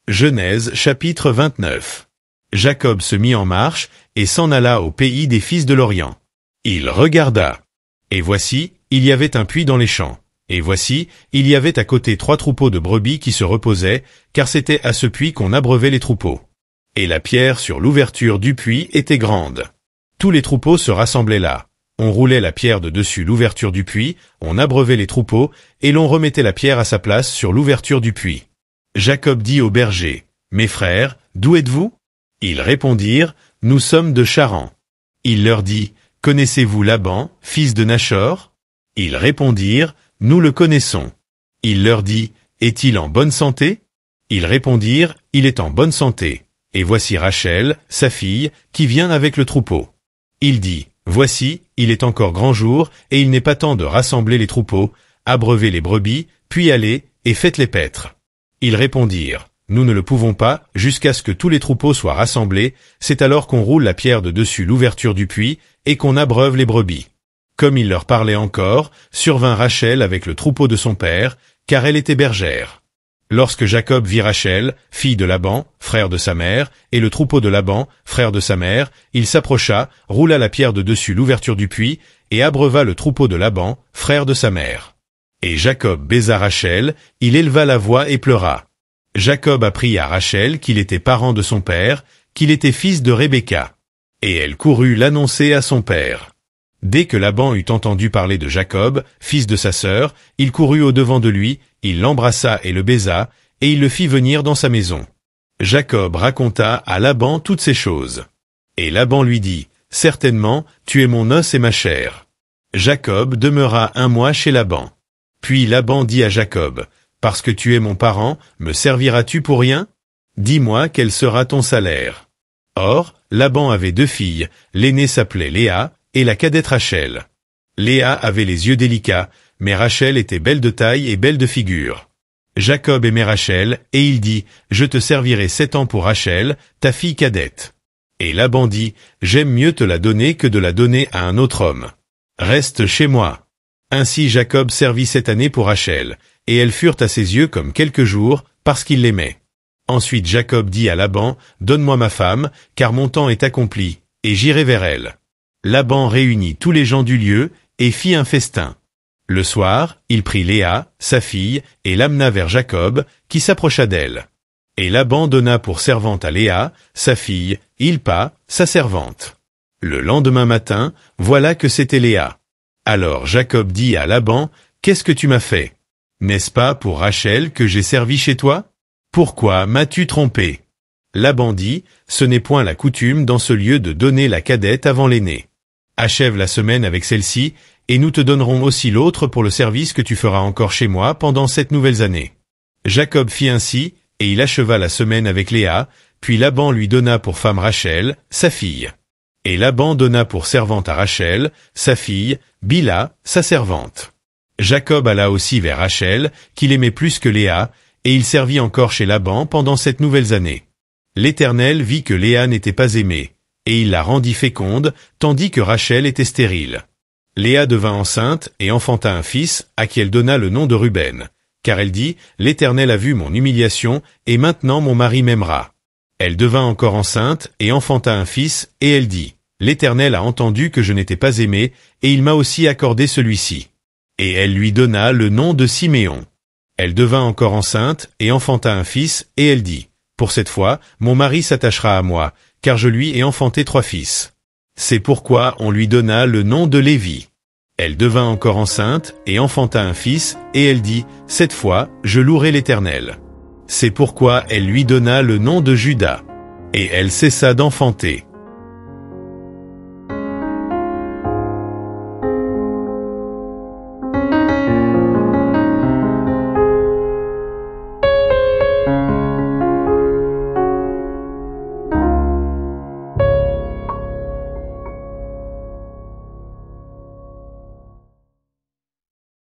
Genèse chapitre 29. Jacob se mit en marche, et s'en alla au pays des fils de l'Orient. Il regarda. Et voici, il y avait un puits dans les champs. Et voici, il y avait à côté 3 troupeaux de brebis qui se reposaient, car c'était à ce puits qu'on abreuvait les troupeaux. Et la pierre sur l'ouverture du puits était grande. Tous les troupeaux se rassemblaient là. On roulait la pierre de dessus l'ouverture du puits, on abreuvait les troupeaux, et l'on remettait la pierre à sa place sur l'ouverture du puits. Jacob dit aux bergers, « Mes frères, d'où êtes-vous » Ils répondirent, « Nous sommes de Charan. » Il leur dit, « Connaissez-vous Laban, fils de Nachor » Ils répondirent, « Nous le connaissons. » Il leur dit, « Est-il en bonne santé » Ils répondirent, « Il est en bonne santé. » Et voici Rachel, sa fille, qui vient avec le troupeau. Il dit, « Voici, il est encore grand jour, et il n'est pas temps de rassembler les troupeaux, abreuvez les brebis, puis allez, et faites-les paître. » Ils répondirent, « Nous ne le pouvons pas, jusqu'à ce que tous les troupeaux soient rassemblés, c'est alors qu'on roule la pierre de dessus l'ouverture du puits, et qu'on abreuve les brebis. » Comme il leur parlait encore, survint Rachel avec le troupeau de son père, car elle était bergère. Lorsque Jacob vit Rachel, fille de Laban, frère de sa mère, et le troupeau de Laban, frère de sa mère, il s'approcha, roula la pierre de dessus l'ouverture du puits, et abreuva le troupeau de Laban, frère de sa mère. Et Jacob baisa Rachel, il éleva la voix et pleura. Jacob apprit à Rachel qu'il était parent de son père, qu'il était fils de Rebecca. Et elle courut l'annoncer à son père. Dès que Laban eut entendu parler de Jacob, fils de sa sœur, il courut au-devant de lui, il l'embrassa et le baisa, et il le fit venir dans sa maison. Jacob raconta à Laban toutes ces choses. Et Laban lui dit, « Certainement, tu es mon os et ma chair. » Jacob demeura 1 mois chez Laban. Puis Laban dit à Jacob, « Parce que tu es mon parent, me serviras-tu pour rien? Dis-moi quel sera ton salaire. » Or, Laban avait 2 filles, l'aînée s'appelait Léa, et la cadette Rachel. Léa avait les yeux délicats, mais Rachel était belle de taille et belle de figure. Jacob aimait Rachel, et il dit, « Je te servirai 7 ans pour Rachel, ta fille cadette. » Et Laban dit, « J'aime mieux te la donner que de la donner à un autre homme. Reste chez moi. » Ainsi Jacob servit 7 années pour Rachel, et elles furent à ses yeux comme quelques jours, parce qu'il l'aimait. Ensuite Jacob dit à Laban, « Donne-moi ma femme, car mon temps est accompli, et j'irai vers elle. » Laban réunit tous les gens du lieu, et fit un festin. Le soir, il prit Léa, sa fille, et l'amena vers Jacob, qui s'approcha d'elle. Et Laban donna pour servante à Léa, sa fille, Ilpa, sa servante. Le lendemain matin, voilà que c'était Léa. Alors Jacob dit à Laban, « Qu'est-ce que tu m'as fait? N'est-ce pas pour Rachel que j'ai servi chez toi? Pourquoi m'as-tu trompé? » Laban dit, « Ce n'est point la coutume dans ce lieu de donner la cadette avant l'aînée. Achève la semaine avec celle-ci, et nous te donnerons aussi l'autre pour le service que tu feras encore chez moi pendant 7 nouvelles années. » Jacob fit ainsi, et il acheva la semaine avec Léa, puis Laban lui donna pour femme Rachel, sa fille. Et Laban donna pour servante à Rachel, sa fille, Bila, sa servante. Jacob alla aussi vers Rachel, qu'il aimait plus que Léa, et il servit encore chez Laban pendant 7 nouvelles années. L'Éternel vit que Léa n'était pas aimée, et il la rendit féconde, tandis que Rachel était stérile. Léa devint enceinte et enfanta un fils, à qui elle donna le nom de Ruben, car elle dit, « L'Éternel a vu mon humiliation, et maintenant mon mari m'aimera. » Elle devint encore enceinte et enfanta un fils, et elle dit, « L'Éternel a entendu que je n'étais pas aimée, et il m'a aussi accordé celui-ci. » Et elle lui donna le nom de Siméon. Elle devint encore enceinte et enfanta un fils, et elle dit, « Pour cette fois, mon mari s'attachera à moi, car je lui ai enfanté 3 fils. » C'est pourquoi on lui donna le nom de Lévi. Elle devint encore enceinte et enfanta un fils, et elle dit, « Cette fois, je louerai l'Éternel. » C'est pourquoi elle lui donna le nom de Juda. Et elle cessa d'enfanter.